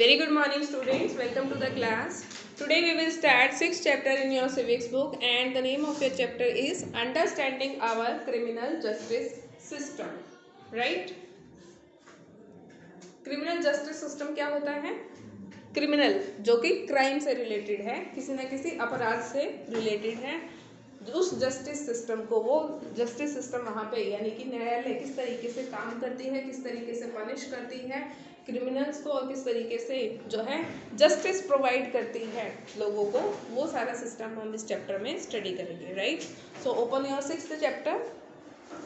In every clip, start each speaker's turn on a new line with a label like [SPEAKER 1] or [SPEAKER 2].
[SPEAKER 1] Very good morning students, welcome to the class. Today we will start 6th chapter in your civics book and the name of your chapter is Understanding our Criminal Justice System. Right? Criminal justice system क्या होता है? Criminal जो कि crime से related है, किसी न किसी अपराध से रिलेटेड है, उस जस्टिस सिस्टम को, वो जस्टिस सिस्टम वहाँ पे यानी कि न्यायालय किस तरीके से काम करती है, किस तरीके से पनिश करती है क्रिमिनल्स को और किस तरीके से जो है जस्टिस प्रोवाइड करती है लोगों को, वो सारा सिस्टम हम इस चैप्टर में स्टडी करेंगे. Right. So open your 6th chapter,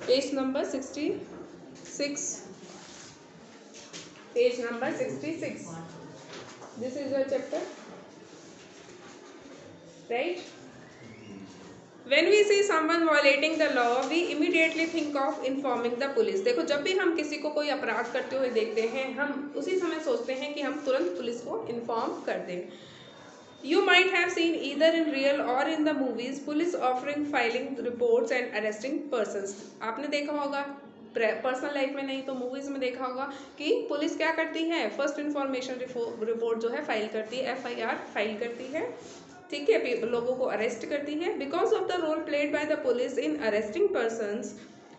[SPEAKER 1] page number 66. Page number 66. This is your chapter, right? When we see someone violating the law, we immediately think of informing the police. देखो, जब भी हम किसी को कोई अपराध करते हुए देखते हैं, हम उसी समय सोचते हैं कि हम तुरंत पुलिस को इन्फॉर्म कर दें. You might have seen either in real or in the movies police offering filing reports and arresting persons. आपने देखा होगा, पर्सनल लाइफ में नहीं तो मूवीज में देखा होगा कि पुलिस क्या करती है, फर्स्ट इंफॉर्मेशन रिपोर्ट जो है फाइल करती है, FIR फाइल करती है, ठीक है, लोगों को अरेस्ट करती है. Because of the role played by the police in arresting persons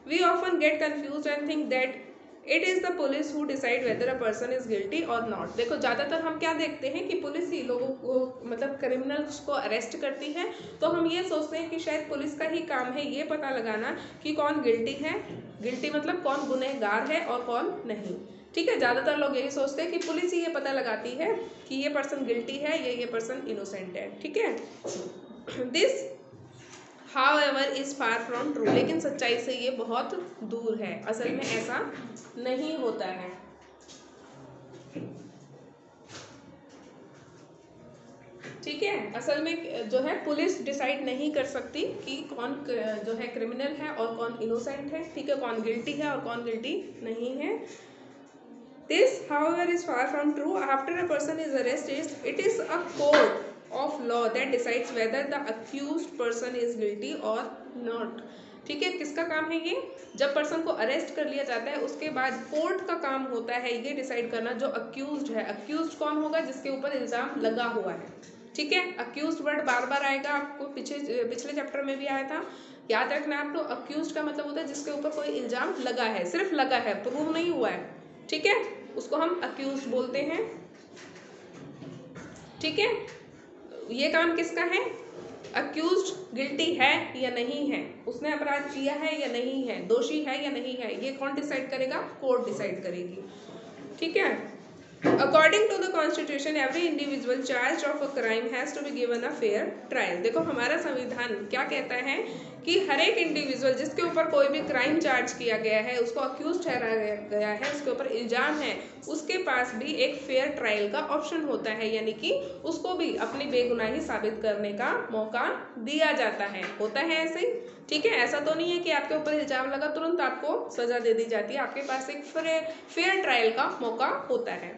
[SPEAKER 1] we often get confuse and think that it is the police who decide whether a person is guilty or not. देखो, ज़्यादातर हम क्या देखते हैं कि police ही लोगों को, मतलब क्रिमिनल्स को अरेस्ट करती है, तो हम ये सोचते हैं कि शायद पुलिस का ही काम है ये पता लगाना कि कौन गिल्टी है, गिल्टी मतलब कौन गुनहगार है और कौन नहीं. ठीक है, ज़्यादातर लोग यही सोचते हैं कि पुलिस ही ये पता लगाती है कि ये पर्सन गिल्टी है या ये पर्सन इनोसेंट है. ठीक है, this however is far from true. लेकिन सच्चाई से ये बहुत दूर है, असल में ऐसा नहीं होता है. ठीक है, असल में जो है पुलिस डिसाइड नहीं कर सकती कि कौन जो है क्रिमिनल है और कौन इनोसेंट है. ठीक है, कौन गिल्टी है और कौन गिल्टी नहीं है. This however is far from true. After a person is arrested, it is a court of law that decides whether the accused person is guilty or not. ठीक है, किसका काम है ये? जब पर्सन को अरेस्ट कर लिया जाता है उसके बाद कोर्ट का काम होता है ये डिसाइड करना जो अक्यूज्ड है. अक्यूज्ड कौन होगा? जिसके ऊपर इल्जाम लगा हुआ है. ठीक है, अक्यूज्ड वर्ड बार बार आएगा, आपको पिछले चैप्टर में भी आया था, याद रखना आपको. अक्यूज्ड का मतलब होता है जिसके ऊपर कोई इल्जाम लगा है, सिर्फ लगा है, प्रूव नहीं हुआ है. ठीक है, उसको हम अक्यूज्ड बोलते हैं. ठीक है, ये काम किसका है? अक्यूज्ड गिल्टी है या नहीं है, उसने अपराध किया है या नहीं है, दोषी है या नहीं है, ये कौन डिसाइड करेगा? कोर्ट डिसाइड करेगी. ठीक है, According to the Constitution, every individual charged of a crime has to be given a fair trial. देखो, हमारा संविधान क्या कहता है कि हर एक इंडिविजुअल जिसके ऊपर कोई भी क्राइम चार्ज किया गया है, उसको अक्यूज ठहराया गया है, उसके ऊपर इल्जाम है, उसके पास भी एक फेयर ट्रायल का ऑप्शन होता है, यानी कि उसको भी अपनी बेगुनाही साबित करने का मौका दिया जाता है. होता है ऐसे ही. ठीक है, ऐसा तो नहीं है कि आपके ऊपर इल्जाम लगा तुरंत आपको सजा दे दी जाती है. आपके पास एक फेयर ट्रायल का मौका होता है.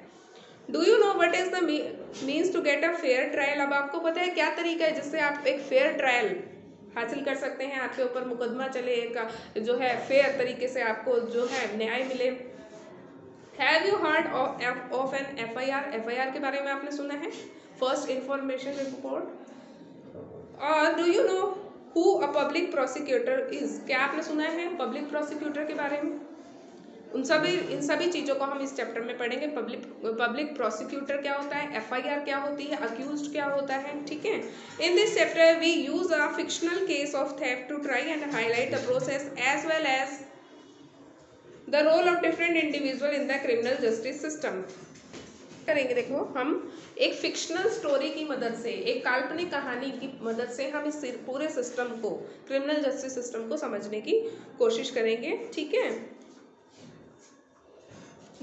[SPEAKER 1] Do you know what is the means to get a fair trial? अब आपको पता है क्या तरीका है जिससे आप एक फेयर ट्रायल हासिल कर सकते हैं, आपके ऊपर मुकदमा चले, एक जो है फेयर तरीके से आपको जो है न्याय मिले. Have you heard of an FIR? FIR के बारे में आपने सुना है, फर्स्ट इंफॉर्मेशन रिपोर्ट. और do you know who a public prosecutor is? क्या आपने सुना है पब्लिक प्रोसिक्यूटर के बारे में? इन सभी चीज़ों को हम इस चैप्टर में पढ़ेंगे. पब्लिक प्रोसिक्यूटर क्या होता है, FIR क्या होती है, अक्यूज्ड क्या होता है. ठीक है, in this chapter we use a fictional case of theft to try and highlight the process as well as the role of different individual in the criminal justice system. करेंगे, देखो, हम एक फिक्शनल स्टोरी की मदद से, एक काल्पनिक कहानी की मदद से हम इस पूरे सिस्टम को, क्रिमिनल जस्टिस सिस्टम को समझने की कोशिश करेंगे. ठीक है,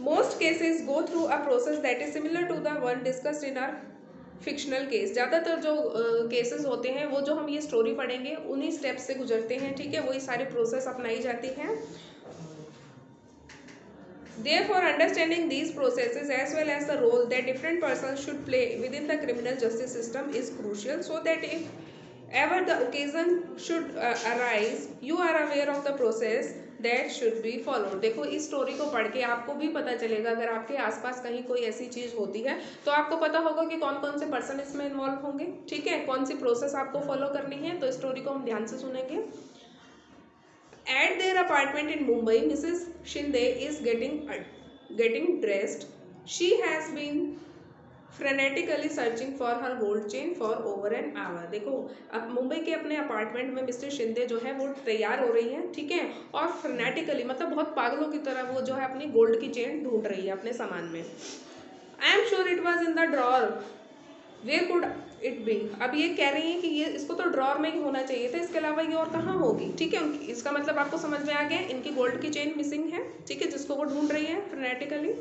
[SPEAKER 1] Most cases go through a process that is similar to the one discussed in our fictional case. ज़्यादातर जो केसेस होते हैं वो जो हम ये स्टोरी पढ़ेंगे उन्हीं स्टेप्स से गुजरते हैं. ठीक है, वही सारे प्रोसेस अपनाई जाती हैं. Therefore, understanding these processes as well as the role that different persons should play within the criminal justice system is crucial, so that if ever the occasion should arise, you are aware of the process that should be followed. देखो इस story को पढ़ के आपको भी पता चलेगा, अगर आपके आसपास कहीं कोई ऐसी चीज़ होती है तो आपको पता होगा कि कौन कौन से पर्सन इसमें इन्वॉल्व होंगे, ठीक है, कौन सी प्रोसेस आपको फॉलो करनी है। तो स्टोरी को हम ध्यान से सुनेंगे। At their apartment in Mumbai, Mrs. Shinde is getting dressed. She has been frenetically searching for her gold chain for over an hour. देखो अब मुंबई के अपने अपार्टमेंट में मिस्टर शिंदे जो है वो तैयार हो रही हैं, ठीक है, और फ्रेनेटिकली मतलब बहुत पागलों की तरह वो जो है अपनी गोल्ड की चेन ढूंढ रही है अपने सामान में। I am sure it was in the drawer, where could it be. अब ये कह रही है कि ये इसको तो ड्रॉर में ही होना चाहिए था, इसके अलावा ये और कहाँ होगी, ठीक है। इसका मतलब आपको समझ में आ गया, इनकी गोल्ड की चेन मिसिंग है, ठीक है, जिसको वो ढूंढ रही है frenetically.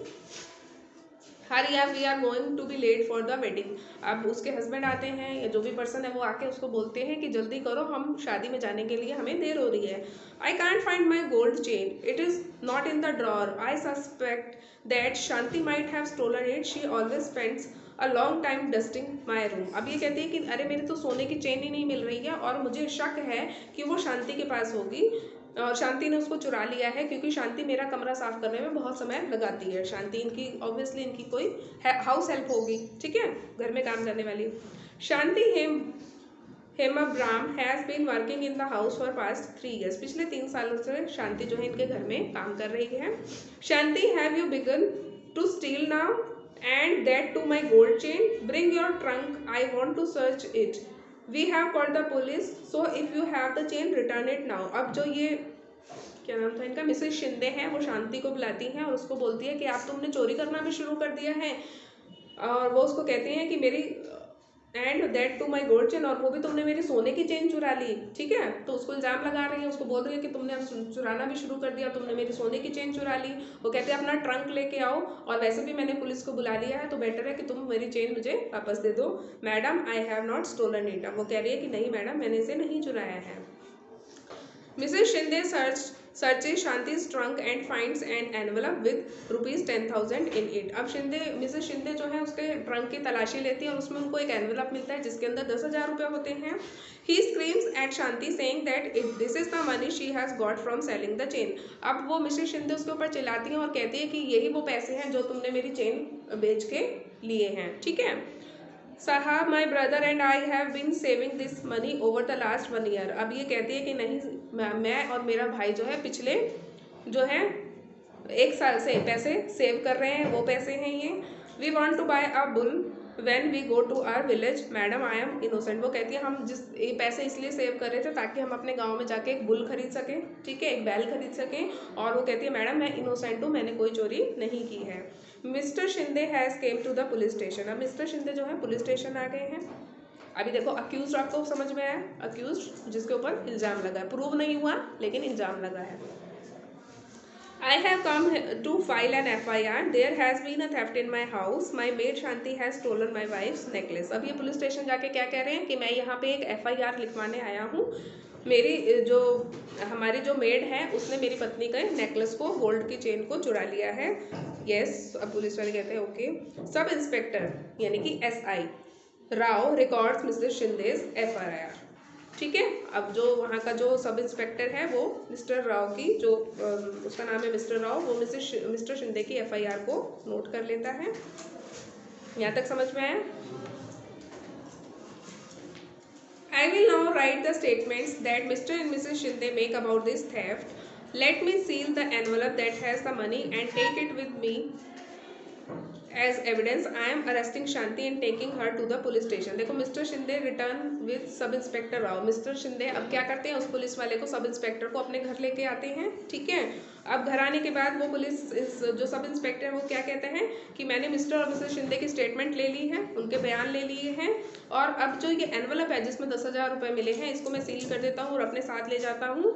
[SPEAKER 1] Hurry up we are going to be late for the wedding. अब उसके हस्बैंड आते हैं या जो भी पर्सन है वो आके उसको बोलते हैं कि जल्दी करो, हम शादी में जाने के लिए हमें देर हो रही है। I can't find my gold chain, it is not in the drawer, I suspect that Shanti might have stolen it, she always spends a long time dusting my room. अब ये कहती है कि अरे मेरी तो सोने की चेन ही नहीं मिल रही है और मुझे शक है कि वो शांति के पास होगी और शांति ने उसको चुरा लिया है, क्योंकि शांति मेरा कमरा साफ करने में बहुत समय लगाती है। शांति इनकी ऑब्वियसली इनकी कोई हाउस हेल्प होगी, ठीक है, घर में काम करने वाली। Shanti Hembram has been working in the house for past 3 years। पिछले 3 सालों से शांति जो है इनके घर में काम कर रही है। Shanti have you begun to steal now and that too my gold chain, bring your trunk, I want to search it, we have called the police, so if you have the chain return it now. अब जो ये क्या नाम था इनका, Mrs Shinde हैं, वो शांति को बुलाती हैं और उसको बोलती है कि आप तुमने चोरी करना भी शुरू कर दिया है, और वो उसको कहती हैं कि मेरी and that too my gold chain, और वो भी तुमने मेरी सोने की चेन चुरा ली, ठीक है। तो उसको इल्ज़ाम लगा रही है, उसको बोल रही है कि तुमने अब चुराना भी शुरू कर दिया, तुमने मेरी सोने की चेन चुरा ली। वो कहते हैं अपना ट्रंक लेके आओ, और वैसे भी मैंने पुलिस को बुला लिया है तो बेटर है कि तुम मेरी चेन मुझे वापस दे दो। Madam I have not stolen it. अब वो कह रही है कि नहीं मैडम, मैंने इसे नहीं चुराया है। Mrs Shinde searches Shanti's trunk and finds an envelope with ₹10,000 in it। अब मिसेस शिंदे जो है उसके ट्रंक की तलाशी लेती है और उसमें उनको एक एनवेलप मिलता है जिसके अंदर 10,000 रुपये होते हैं। He screams at Shanti saying that this is the money she has got from selling the chain। अब वो मिसेस शिंदे उसके ऊपर चिल्लाती हैं और कहती है कि यही वो पैसे हैं जो तुमने मेरी चेन बेच के लिए हैं, ठीक है। साहब my brother and I have been saving this money over the last 1 year। अब ये कहती है कि नहीं, मैं और मेरा भाई जो है पिछले जो है 1 साल से पैसे सेव कर रहे हैं, वो पैसे हैं ये। We want to buy a bull when we go to our village, madam I am innocent. वो कहती है हम ये पैसे इसलिए सेव कर रहे थे ताकि हम अपने गांव में जाके एक बुल खरीद सकें, ठीक है, एक बैल खरीद सकें। और वो कहती है मैडम मैं इनोसेंट हूँ, मैंने कोई चोरी नहीं की है। Mister Shinde has come to the police station. अब मिस्टर शिंदे जो है पुलिस स्टेशन आ गए हैं। अभी देखो अक्यूज आपको समझ में आया, अक्यूज जिसके ऊपर इल्ज़ाम लगा है, प्रूव नहीं हुआ लेकिन इल्ज़ाम लगा है। I have come to file an FIR. There has been a theft in my house. My maid Shanti has stolen my wife's necklace। अब ये पुलिस स्टेशन जाके क्या कह रहे हैं कि मैं यहाँ पे एक FIR लिखवाने आया हूँ, हमारी जो मेड है उसने मेरी पत्नी का नेकलेस को, गोल्ड की चेन को चुरा लिया है। यस। अब पुलिस वाले कहते हैं ओके। सब इंस्पेक्टर यानी कि SI Rao records mister Shinde's FIR, ठीक है। अब जो वहाँ का जो सब इंस्पेक्टर है वो मिस्टर राव की जो उसका नाम है मिस्टर राव, वो मिस्टर शिंदे की FIR को नोट कर लेता है। यहाँ तक समझ में आया। I will now write the statements that Mr. and Mrs. Shinde make about this theft. Let me seal the envelope that has the money and take it with me as evidence. I am arresting Shanti and taking her to the police station। देखो mister Shinde return with sub inspector Rao. Mister Shinde अब क्या करते हैं, उस police वाले को, sub inspector को अपने घर लेके आते हैं, ठीक है। अब घर आने के बाद वो जो सब इंस्पेक्टर वो क्या कहते हैं कि मैंने मिस्टर और मिसेस शिंदे की स्टेटमेंट ले ली है, उनके बयान ले लिए हैं, और अब जो ये एनवलप है जिसमें 10,000 रुपये मिले हैं इसको मैं सील कर देता हूँ और अपने साथ ले जाता हूँ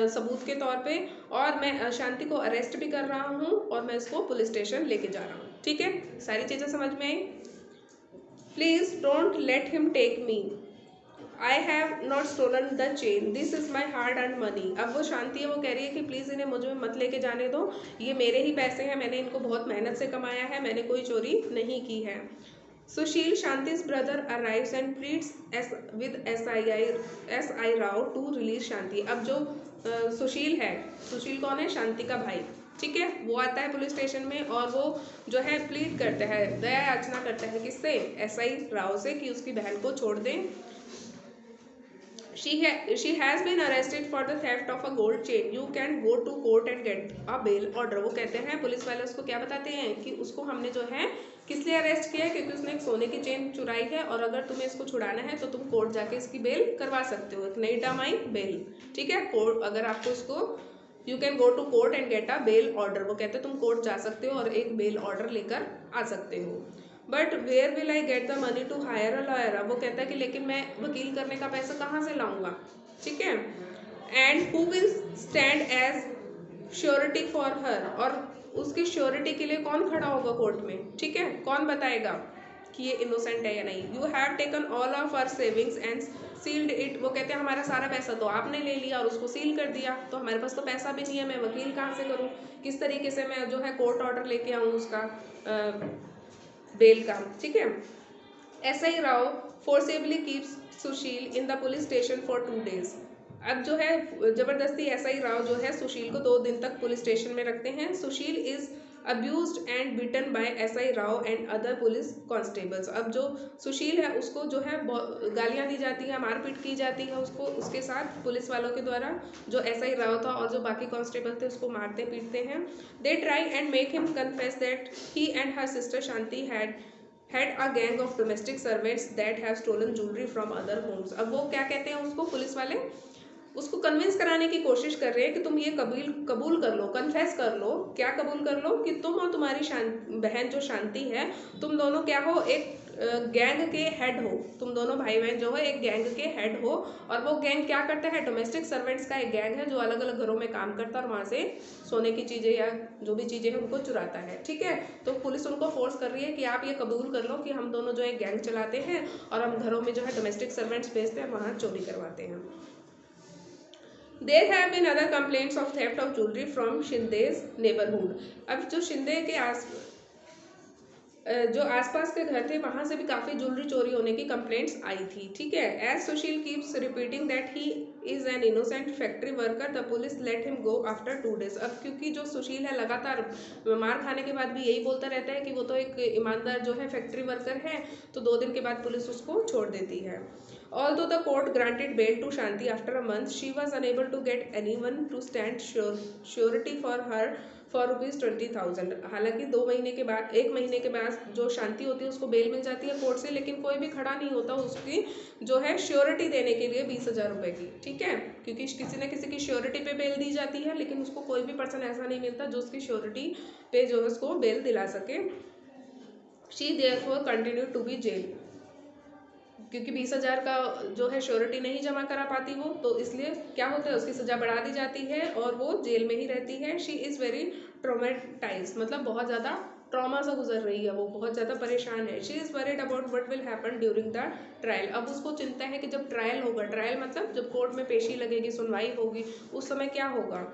[SPEAKER 1] सबूत के तौर पे, और मैं शांति को अरेस्ट भी कर रहा हूँ और मैं इसको पुलिस स्टेशन लेके जा रहा हूँ, ठीक है। सारी चीज़ें समझ में आई। Please don't let him take me, I have not stolen the chain, this is my hard earn money. अब वो शांति है, वो कह रही है कि प्लीज़ इन्हें मुझे मत लेके जाने दो, ये मेरे ही पैसे हैं, मैंने इनको बहुत मेहनत से कमाया है, मैंने कोई चोरी नहीं की है। Sushil Shanti's brother arrives and pleads with SI Rao to release Shanti. अब जो सुशील है, सुशील कौन है, शांति का भाई, ठीक है, वो आता है पुलिस स्टेशन में और वो जो है प्लीड करता है, दया याचना करता है किससे, एसआई राव से कि उसकी बहन को छोड़ दें। She has been arrested for the theft of a gold chain. You can go to court and get a bail order. वो कहते हैं, पुलिस वाले उसको क्या बताते हैं कि उसको हमने जो है किस लिए अरेस्ट किया है, क्योंकि उसने एक सोने की चेन चुराई है और अगर तुम्हें इसको छुड़ाना है तो तुम कोर्ट जाके इसकी बेल करवा सकते हो, एक नई टर्म आई बेल, ठीक है। कोर्ट अगर आपको इसको you can go to court and get a bail order, वो कहते हैं तुम कोर्ट जा सकते हो और एक बेल ऑर्डर लेकर आ सकते हो। But where will I get the money to hire a lawyer, वो कहता है कि लेकिन मैं वकील करने का पैसा कहाँ से लाऊंगा, ठीक है। And who will stand as surety for her, और उसकी श्योरिटी के लिए कौन खड़ा होगा कोर्ट में, ठीक है, कौन बताएगा कि ये इनोसेंट है या नहीं। You have taken all of our savings and sealed it, वो कहते हैं हमारा सारा पैसा तो आपने ले लिया और उसको सील कर दिया, तो हमारे पास तो पैसा भी नहीं है, मैं वकील कहाँ से करूँ, किस तरीके से मैं जो है कोर्ट ऑर्डर लेके आऊँ उसका बेल का, ठीक है। SI Rao forcibly keeps Sushil in the police station for 2 days। अब जो है जबरदस्ती एसआई राव जो है सुशील को 2 दिन तक पुलिस स्टेशन में रखते हैं। Sushil is abused and beaten by SI Rao and other police constables. अब जो सुशील है उसको जो है गालियां दी जाती है, मारपीट की जाती है उसको, उसके साथ पुलिस वालों के द्वारा, जो एसआई राव था और जो बाकी कांस्टेबल थे उसको मारते पीटते हैं। They try and make him confess that he and her sister Shanti had a gang of domestic servants that have stolen jewelry from other homes। अब वो क्या कहते हैं उसको, पुलिस वाले उसको कन्विंस कराने की कोशिश कर रहे हैं कि तुम ये कबूल कर लो, कन्फेस कर लो, क्या कबूल कर लो कि तुम और तुम्हारी बहन जो शांति है, तुम दोनों क्या हो, एक गैंग के हेड हो, तुम दोनों भाई बहन जो है एक गैंग के हेड हो। और वो गैंग क्या करता है, डोमेस्टिक सर्वेंट्स का एक गैंग है जो अलग अलग घरों में काम करता है और वहाँ से सोने की चीज़ें या जो भी चीज़ें हैं उनको चुराता है, ठीक है। तो पुलिस उनको फोर्स कर रही है कि आप ये कबूल कर लो कि हम दोनों जो है गैंग चलाते हैं और हम घरों में जो है डोमेस्टिक सर्वेंट्स भेजते हैं, वहाँ चोरी करवाते हैं। There have been other complaints of theft of jewelry from शिंदे's neighborhood। अब जो शिंदे के जो आसपास के घर थे वहां से भी काफी ज्वेलरी चोरी होने की कंप्लेंट्स आई थी, ठीक है। As Sushil keeps repeating that he is an innocent factory worker, the police let him go after 2 days। अब क्योंकि जो सुशील है लगातार मार खाने के बाद भी यही बोलता रहता है कि वो तो एक ईमानदार जो है फैक्ट्री वर्कर है, तो 2 दिन के बाद पुलिस उसको छोड़ देती है। Although the court granted bail to Shanti after a month, she was unable to get anyone to stand surety for her for ₹20,000। हालांकि 2 महीने के बाद, 1 महीने के बाद जो शांति होती है उसको बेल मिल जाती है कोर्ट से, लेकिन कोई भी खड़ा नहीं होता उसकी जो है श्योरिटी देने के लिए 20,000 रुपए की, ठीक है, क्योंकि किसी न किसी की श्योरिटी पे बेल दी जाती है, लेकिन उसको कोई भी पर्सन ऐसा नहीं मिलता जो उसकी श्योरिटी पे जो है उसको बेल दिला सके। She therefore continued to be jailed, क्योंकि 20,000 का जो है श्योरिटी नहीं जमा करा पाती वो, तो इसलिए क्या होता है उसकी सजा बढ़ा दी जाती है और वो जेल में ही रहती है। शी इज़ वेरी ट्रोमेटाइज, मतलब बहुत ज़्यादा ट्रॉमा से गुजर रही है, वो बहुत ज़्यादा परेशान है। She is worried about what will happen during the trial. अब उसको चिंता है कि जब ट्रायल होगा, ट्रायल मतलब जब कोर्ट में पेशी लगेगी, सुनवाई होगी, उस समय क्या होगा।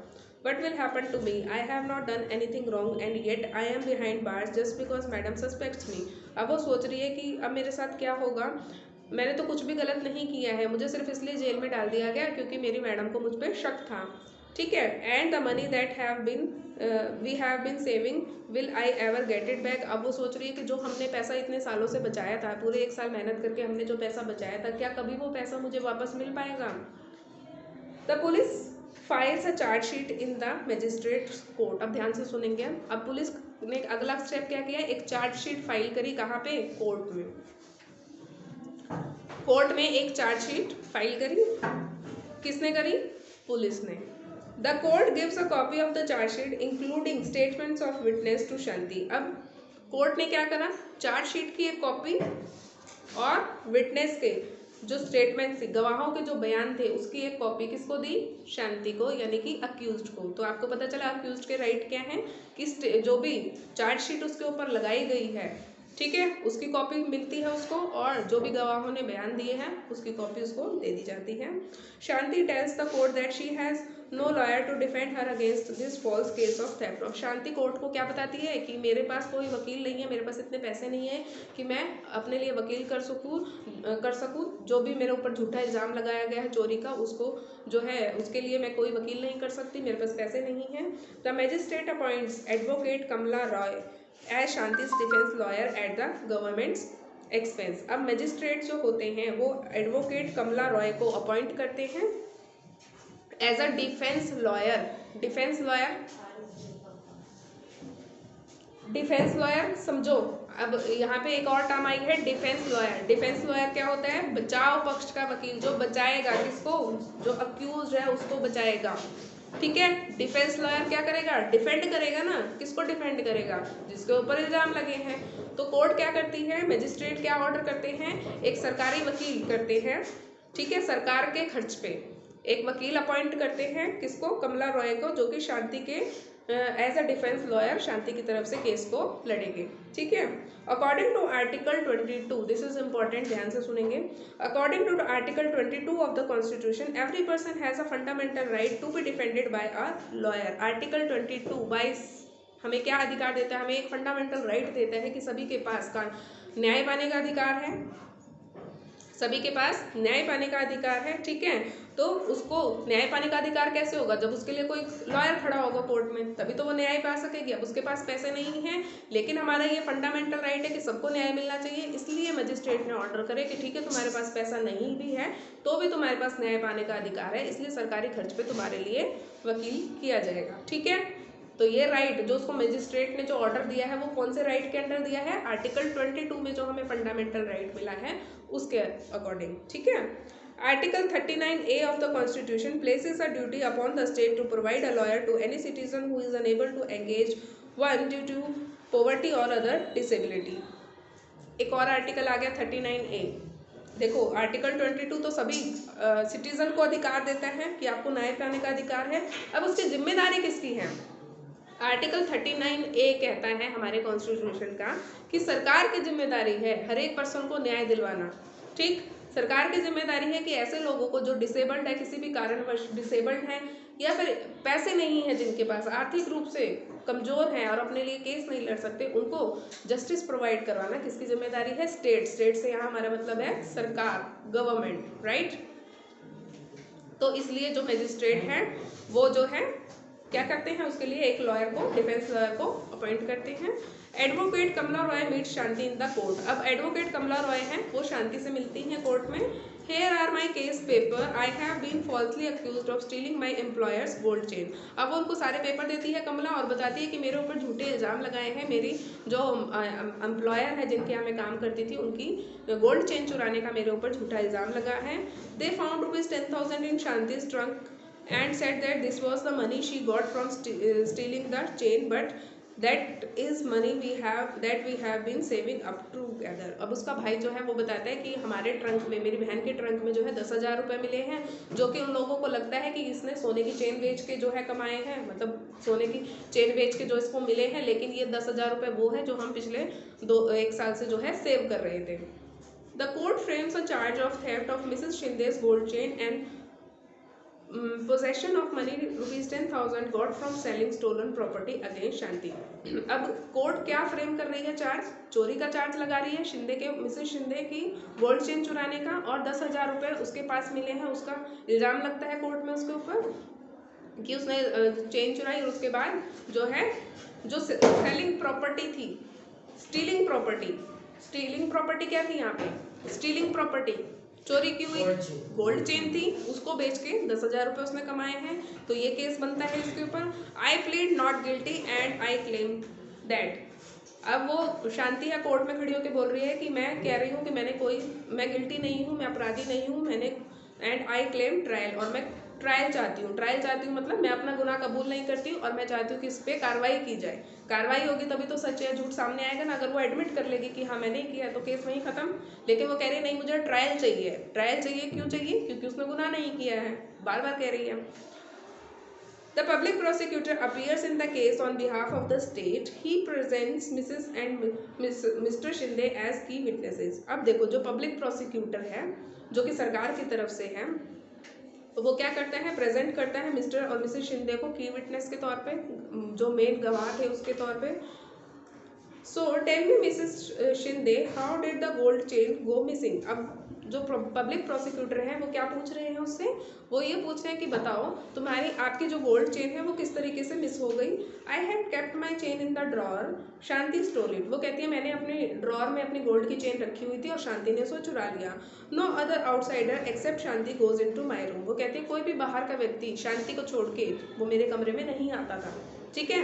[SPEAKER 1] What will happen to me? I have not done anything wrong and yet I am behind bars just because madam suspects me। अब वो सोच रही है कि अब मेरे साथ क्या होगा, मैंने तो कुछ भी गलत नहीं किया है, मुझे सिर्फ इसलिए जेल में डाल दिया गया क्योंकि मेरी मैडम को मुझ पर शक था, ठीक है। And the money that we have been saving will I ever get it back. अब वो सोच रही है कि जो हमने पैसा इतने सालों से बचाया था, पूरे 1 साल मेहनत करके हमने जो पैसा बचाया था, क्या कभी वो पैसा मुझे वापस मिल पाएगा। The police files a chargesheet in the magistrate court. अब ध्यान से सुनेंगे। अब पुलिस ने अगला स्टेप क्या किया, एक चार्जशीट फाइल करी, कहाँ पे, कोर्ट में। कोर्ट में एक चार्जशीट फाइल करी, किसने करी, पुलिस ने। The court gives a copy of the chargesheet including statements of witness to Shanti. अब कोर्ट ने क्या करा, चार्जशीट की एक कॉपी और विटनेस के जो स्टेटमेंट थे, गवाहों के जो बयान थे, उसकी एक कॉपी किसको दी, शांति को, यानी कि अक्यूज्ड को। तो आपको पता चला अक्यूज्ड के राइट क्या हैं कि जो भी चार्जशीट उसके ऊपर लगाई गई है, ठीक है, उसकी कॉपी मिलती है उसको, और जो भी गवाहों ने बयान दिए हैं उसकी कॉपी उसको दे दी जाती है। Shanti tells the court that she has no lawyer to defend her against this false case of theft. और शांति कोर्ट को क्या बताती है कि मेरे पास कोई वकील नहीं है, मेरे पास इतने पैसे नहीं है कि मैं अपने लिए वकील कर सकूँ। जो भी मेरे ऊपर झूठा इल्ज़ाम लगाया गया है चोरी का, उसको जो है उसके लिए मैं कोई वकील नहीं कर सकती, मेरे पास पैसे नहीं हैं। The magistrate appoints advocate Kamala Roy as Shanti's defence lawyer at the government's expense. अब मैजिस्ट्रेट जो होते हैं वो एडवोकेट कमला रॉय को अपॉइंट करते हैं as a defence lawyer. Defence lawyer समझो। अब यहाँ पे एक और टर्म आई है डिफेंस लॉयर। डिफेंस लॉयर क्या होता है? बचाव पक्ष का वकील, जो बचाएगा किसको? जो अक्यूज है उसको बचाएगा। ठीक है, डिफेंस लॉयर क्या करेगा? डिफेंड करेगा ना। किसको डिफेंड करेगा? जिसके ऊपर इल्जाम लगे हैं। तो कोर्ट क्या करती है, मैजिस्ट्रेट क्या ऑर्डर करते हैं? एक सरकारी वकील करते हैं, ठीक है, सरकार के खर्च पे एक वकील अपॉइंट करते हैं। किसको? कमला रॉय को, जो कि शांति के as a defence lawyer Shanti की तरफ से केस को लड़ेंगे। ठीक है, according to article 22, this is important, ध्यान से सुनेंगे। According to article 22 of the constitution, every person has a fundamental right to be defended by a lawyer. Article 22 बाईस हमें क्या अधिकार देता है? हमें एक फंडामेंटल राइट देता है कि सभी के पास का न्याय पाने का अधिकार है, सभी के पास न्याय पाने का अधिकार है। ठीक है, तो उसको न्याय पाने का अधिकार कैसे होगा? जब उसके लिए कोई लॉयर खड़ा होगा कोर्ट में, तभी तो वो न्याय पा सकेगी। अब उसके पास पैसे नहीं है, लेकिन हमारा ये फंडामेंटल राइट है कि सबको न्याय मिलना चाहिए, इसलिए मजिस्ट्रेट ने ऑर्डर करे कि ठीक है, तुम्हारे पास पैसा नहीं भी है तो भी तुम्हारे पास न्याय पाने का अधिकार है, इसलिए सरकारी खर्च पे तुम्हारे लिए वकील किया जाएगा। ठीक है, तो ये राइट जो उसको मजिस्ट्रेट ने जो ऑर्डर दिया है वो कौन से राइट के अंडर दिया है? आर्टिकल 22 में जो हमें फंडामेंटल राइट मिला है उसके अकॉर्डिंग। ठीक है, article 39A of the Constitution places a duty upon the state to provide a lawyer to any citizen who is unable to engage one due to poverty or other disability। एक और article आ गया 39A। देखो, article 22 तो सभी citizen को अधिकार देता है कि आपको न्याय पाने का अधिकार है। अब उसकी जिम्मेदारी किसकी है? आर्टिकल 39A कहता है हमारे कॉन्स्टिट्यूशन का कि सरकार की जिम्मेदारी है हर एक पर्सन को न्याय दिलवाना। ठीक, सरकार की जिम्मेदारी है कि ऐसे लोगों को जो डिसेबल्ड है, किसी भी कारणवश डिसेबल्ड हैं, या फिर पैसे नहीं है, जिनके पास आर्थिक रूप से कमजोर हैं और अपने लिए केस नहीं लड़ सकते, उनको जस्टिस प्रोवाइड करवाना किसकी जिम्मेदारी है? स्टेट से यहाँ हमारा मतलब है सरकार, गवर्नमेंट, राइट। तो इसलिए जो मजिस्ट्रेट हैं वो जो है क्या करते हैं? उसके लिए एक लॉयर को, डिफेंस लॉयर को अपॉइंट करते हैं। Advocate Kamala Roy meet Shanti in the court. अब एडवोकेट कमला रॉय हैं, वो शांति से मिलती हैं कोर्ट में। Here are my case paper, I have been falsely accused of stealing my employer's gold chain. अब वो उनको सारे पेपर देती है कमला और बताती है कि मेरे ऊपर झूठे इल्ज़ाम लगाए हैं, मेरी जो एम्प्लॉयर है जिनके यहाँ मैं काम करती थी उनकी गोल्ड चेन चुराने का मेरे ऊपर झूठा इल्ज़ाम लगा है। They found ₹10,000 in Shanti's trunk and said that this was the money she got from stealing the chain, but that is money we have been saving up together। अब उसका भाई जो है वो बताता है कि हमारे ट्रंक में, मेरी बहन के ट्रंक में जो है 10,000 रुपये मिले हैं, जो कि उन लोगों को लगता है कि इसने सोने की चेन बेच के जो है कमाए हैं, मतलब सोने की चेन बेच के जो इसको मिले हैं, लेकिन ये 10,000 रुपये वो है जो हम पिछले 1 साल से जो है सेव कर रहे थे। The court frames a charge of theft of Mrs Shinde's gold chain and possession of money ₹10,000 got from selling stolen property against शांति। अब कोर्ट क्या फ्रेम कर रही है? चार्ज, चोरी का चार्ज लगा रही है शिंदे के, मिसेस शिंदे की गोल्ड चेन चुराने का, और 10,000 रुपये उसके पास मिले हैं, उसका इल्ज़ाम लगता है कोर्ट में उसके ऊपर कि उसने चेन चुराई। और उसके बाद जो है जो सेलिंग प्रॉपर्टी थी, स्टीलिंग प्रॉपर्टी क्या थी यहाँ पे? स्टीलिंग प्रॉपर्टी, चोरी की हुई गोल्ड चेन थी, उसको बेच के 10,000 रुपये उसने कमाए हैं। तो ये केस बनता है इसके ऊपर। I plead not guilty and I claim that. अब वो शांति है कोर्ट में खड़ी होकर बोल रही है कि मैं कह रही हूँ कि मैं गिल्टी नहीं हूँ, मैं अपराधी नहीं हूँ, एंड आई क्लेम ट्रायल, और मैं ट्रायल चाहती हूँ मतलब मैं अपना गुनाह कबूल नहीं करती हूँ और मैं चाहती हूँ कि इस पर कार्रवाई की जाए। कार्रवाई होगी तभी तो सच या झूठ सामने आएगा ना। अगर वो एडमिट कर लेगी कि हाँ मैंने किया तो केस वहीं खत्म। लेकिन वो कह रही है नहीं, मुझे ट्रायल चाहिए। क्यों चाहिए? क्योंकि उसने गुनाह नहीं किया है, बार बार कह रही है। The The public prosecutor appears in the case on behalf of the state. He presents Mrs. and Mr. Shinde as key witnesses. अब देखो जो पब्लिक प्रोसिक्यूटर है जो कि सरकार की तरफ से है वो क्या करता है, प्रेजेंट करता है मिस्टर और मिसेस शिंदे को की विटनेस के तौर पे, जो मेन गवाह थे उसके तौर पे. So tell me Mrs Shinde, how did the gold chain go missing. अब जो पब्लिक प्रोसिक्यूटर है वो क्या पूछ रहे हैं उससे, वो ये पूछ रहे हैं कि बताओ तुम्हारी आपकी जो गोल्ड चेन है वो किस तरीके से मिस हो गई. I had kept my chain in the drawer, Shanti stall it. वो कहती है मैंने अपने ड्रॉर में अपनी गोल्ड की चेन रखी हुई थी और शांति ने उसको चुरा लिया. No other outsider except Shanti goes into my room. वो कहती है कोई भी बाहर का व्यक्ति शांति को छोड़ के वो मेरे कमरे में नहीं आता था. ठीक है.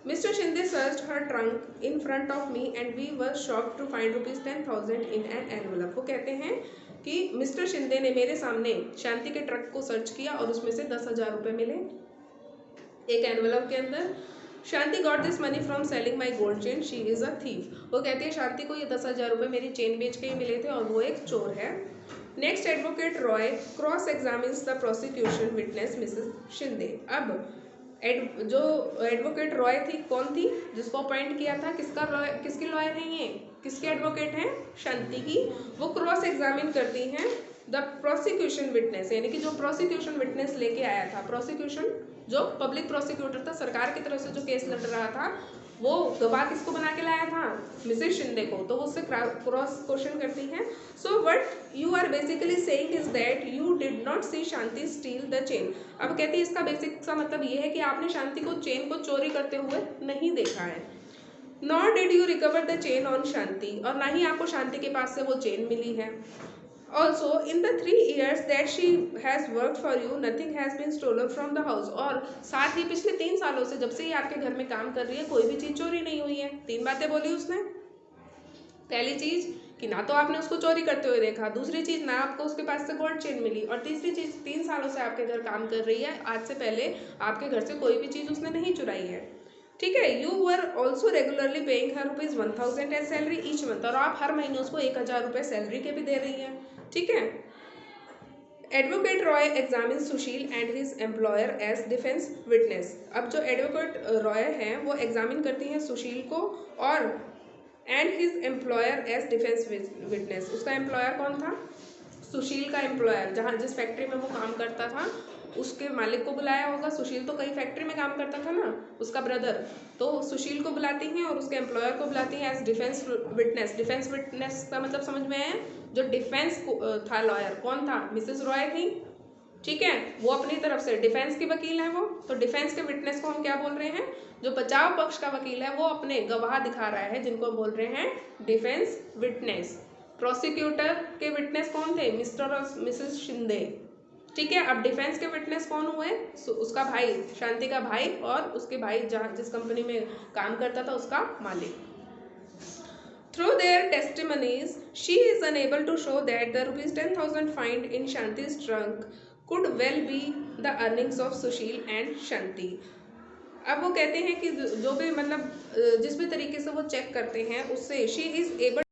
[SPEAKER 1] Mr. Shinde searched her trunk in front of me and we were shocked to find rupees 10,000 in an envelope. वो कहते हैं कि मिस्टर शिंदे ने मेरे सामने शांति के ट्रक को सर्च किया और उसमें से 10,000 रुपये मिले एक एनवेलप के अंदर. Shanti got this money from selling my gold chain, she is a thief. वो कहती है शांति को ये 10,000 रुपये मेरी चेन बेच के ही मिले थे और वो एक चोर है. Next advocate Roy cross examines the prosecution witness Mrs Shinde. अब जो एडवोकेट रॉय थी कौन थी, जिसको अपॉइंट किया था, किसकी लॉयर है ये, किसके एडवोकेट हैं, शांति की. वो क्रॉस एग्जामिन करती हैं द प्रोसिक्यूशन विटनेस, यानी कि जो प्रोसिक्यूशन विटनेस लेके आया था. प्रोसिक्यूशन जो पब्लिक प्रोसिक्यूटर था, सरकार की तरफ से जो केस लड़ रहा था, वो गवाह किसको बना के लाया था, मिसेस शिंदे को. तो वो उससे क्रॉस क्वेश्चन करती हैं. So what you are basically saying is that you did not see Shanti steal the chain. अब कहती है इसका बेसिक सा मतलब ये है कि आपने शांति को चेन को चोरी करते हुए नहीं देखा है. Nor did you recover the chain on Shanti, और ना ही आपको शांति के पास से वो चेन मिली है. Also, in the 3 years that she has worked for you, nothing has been stolen from the house. और साथ ही पिछले 3 सालों से जब से ये आपके घर में काम कर रही है कोई भी चीज़ चोरी नहीं हुई है. 3 बातें बोली उसने. पहली चीज़ कि ना तो आपने उसको चोरी करते हुए देखा, दूसरी चीज़ ना आपको उसके पास से गोल्ड चेन मिली, और तीसरी चीज़ 3 सालों से आपके घर काम कर रही है, आज से पहले आपके घर से कोई भी चीज़ उसने नहीं चुराई है. ठीक है. You were also regularly paying her rupees 1,000 as salary each month, और आप हर महीने उसको 1,000 रुपये सैलरी के भी दे रही हैं. ठीक है. Advocate Roy examine Sushil and his employer as defence witness. अब जो एडवोकेट रॉय हैं वो एग्जामिन करती हैं सुशील को और and his employer as defence witness. उसका एम्प्लॉयर कौन था, सुशील का एम्प्लॉयर, जहाँ जिस फैक्ट्री में वो काम करता था उसके मालिक को बुलाया होगा. सुशील तो कई फैक्ट्री में काम करता था ना, उसका ब्रदर. तो सुशील को बुलाती हैं और उसके एम्प्लॉयर को बुलाती हैं as defence witness. Defence witness का मतलब समझ में आया. जो डिफेंस था लॉयर कौन था, मिसेस रॉय थी. ठीक है. वो अपनी तरफ से डिफेंस की वकील है वो. तो डिफेंस के विटनेस को हम क्या बोल रहे हैं, जो बचाव पक्ष का वकील है वो अपने गवाह दिखा रहा है जिनको बोल रहे हैं डिफेंस विटनेस. प्रोसिक्यूटर के विटनेस कौन थे, मिस्टर और मिसेस शिंदे. ठीक है. अब डिफेंस के विटनेस कौन हुए, उसका भाई, शांति का भाई, और उसके भाई जहाँ जिस कंपनी में काम करता था उसका मालिक. Through their testimonies, she is unable to show that the rupees 10,000 find in Shanti's trunk could well be the earnings of Sushil and Shanti. अब वो कहते हैं कि जो भी मतलब जिस भी तरीके से वो चेक करते हैं उससे she is able